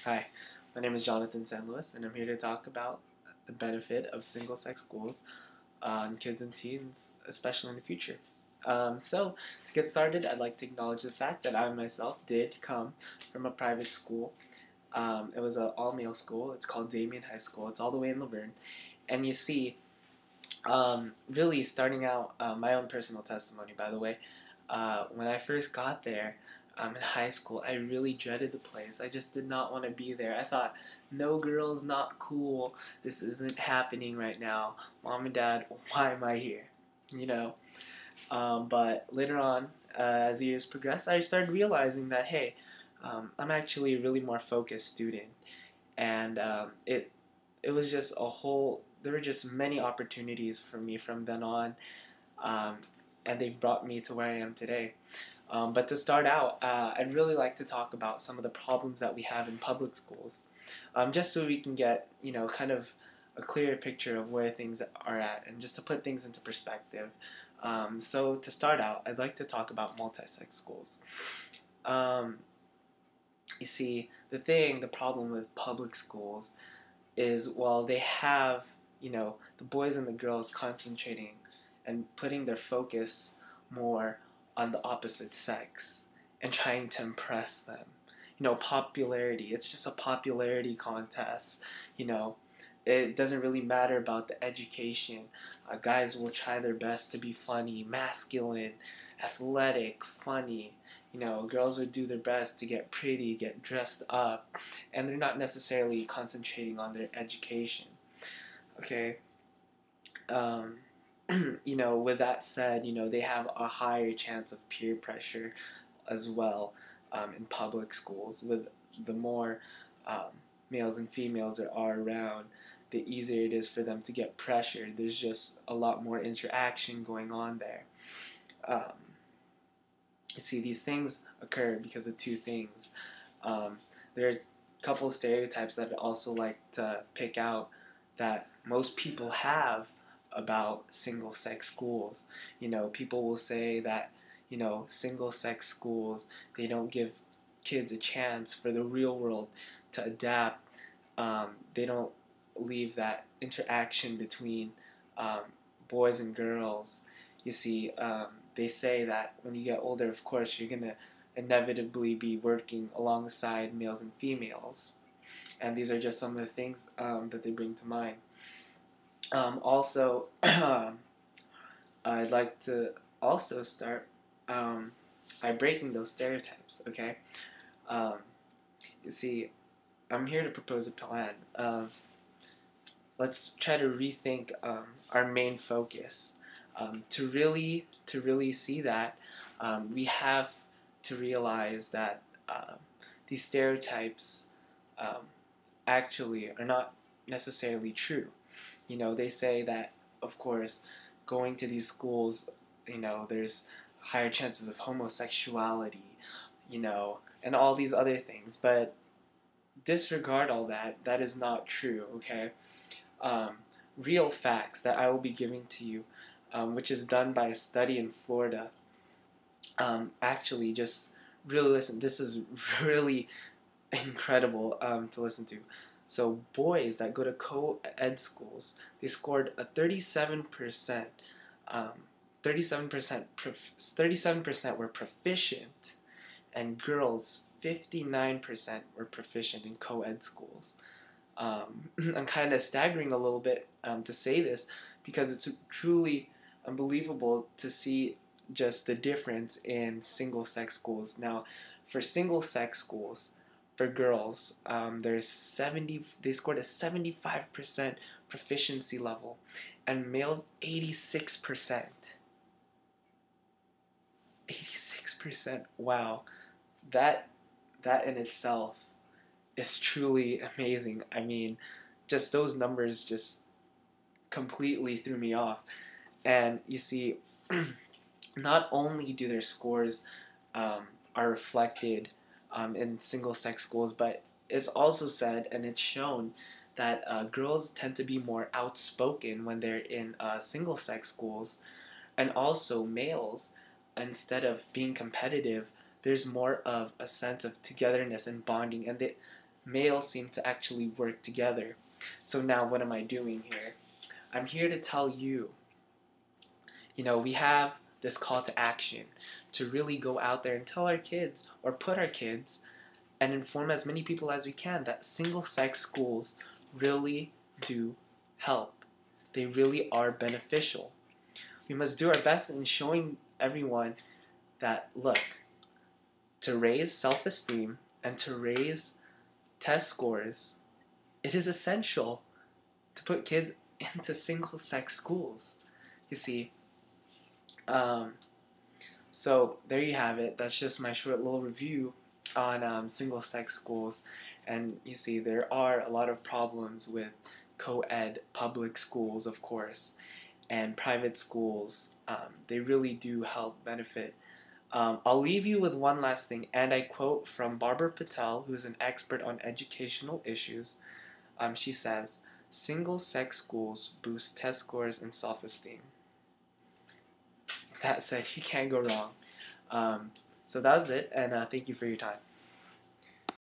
Hi, my name is Jonathan San Luis, and I'm here to talk about the benefit of single sex schools on kids and teens, especially in the future. To get started, I'd like to acknowledge the fact that I myself did come from a private school. It was an all male school. It's called Damien High School. It's all the way in Laverne. And you see, really starting out, my own personal testimony, by the way, when I first got there in high school, I really dreaded the place. I just did not want to be there. I thought, no girls, not cool. This isn't happening right now. Mom and Dad, why am I here? You know? But later on, as years progressed, I started realizing that, hey, I'm actually a really more focused student. And it was just a whole, there were just many opportunities for me from then on. Um, and they've brought me to where I am today. But to start out, I'd really like to talk about some of the problems that we have in public schools, just so we can get, kind of a clearer picture of where things are at, and just to put things into perspective. So to start out, I'd like to talk about multi-sex schools. Um, you see, the problem with public schools is, while they have, the boys and the girls concentrating and putting their focus more on the opposite sex and trying to impress them. Popularity. It's just a popularity contest. You know, it doesn't really matter about the education. Guys will try their best to be funny, masculine, athletic, funny. Girls would do their best to get pretty, get dressed up, and they're not necessarily concentrating on their education. Okay. Um, with that said, they have a higher chance of peer pressure as well, in public schools. With the more um, males and females there are around, the easier it is for them to get pressured. There's just a lot more interaction going on there. Um, you see, these things occur because of two things. Um, there are a couple of stereotypes that I'd also like to pick out that most people have about single sex schools. People will say that, single sex schools, they don't give kids a chance for the real world to adapt. They don't leave that interaction between um, boys and girls. You see, they say that when you get older, of course, you're going to inevitably be working alongside males and females. And these are just some of the things that they bring to mind. Also, I'd like to also start by breaking those stereotypes, okay? Um, you see, I'm here to propose a plan. Let's try to rethink our main focus. To really see that, we have to realize that these stereotypes um, actually are not necessarily true. They say that, of course, going to these schools, there's higher chances of homosexuality, and all these other things. But disregard all that. That is not true, okay? Um, Real facts that I will be giving to you, which is done by a study in Florida. Actually, just really listen. This is really incredible to listen to. So boys that go to co-ed schools, they scored a 37%, 37% were proficient, and girls 59% were proficient in co-ed schools. I'm kind of staggering a little bit to say this, because it's truly unbelievable to see just the difference in single-sex schools. Now, for single-sex schools, for girls, they scored a 75% proficiency level, and males 86%. 86%. Wow, that that in itself is truly amazing. I mean, just those numbers just completely threw me off. And you see, not only do their scores are reflected in single-sex schools, but it's also said and it's shown that girls tend to be more outspoken when they're in single-sex schools, and also males, instead of being competitive, there's more of a sense of togetherness and bonding, and males seem to actually work together. So now what am I doing here? I'm here to tell you, we have this call to action to really go out there and tell our kids, or put our kids and inform as many people as we can, that single-sex schools really do help. They really are beneficial. We must do our best in showing everyone that, look, to raise self-esteem and to raise test scores, it is essential to put kids into single-sex schools. You see, so there you have it. That's just my short little review on single-sex schools. And you see, there are a lot of problems with co-ed public schools, of course, and private schools. They really do help benefit. I'll leave you with one last thing, and I quote from Barbara Patel, who's an expert on educational issues. She says, "Single-sex schools boost test scores and self-esteem." That said, you can't go wrong. So that was it, and thank you for your time.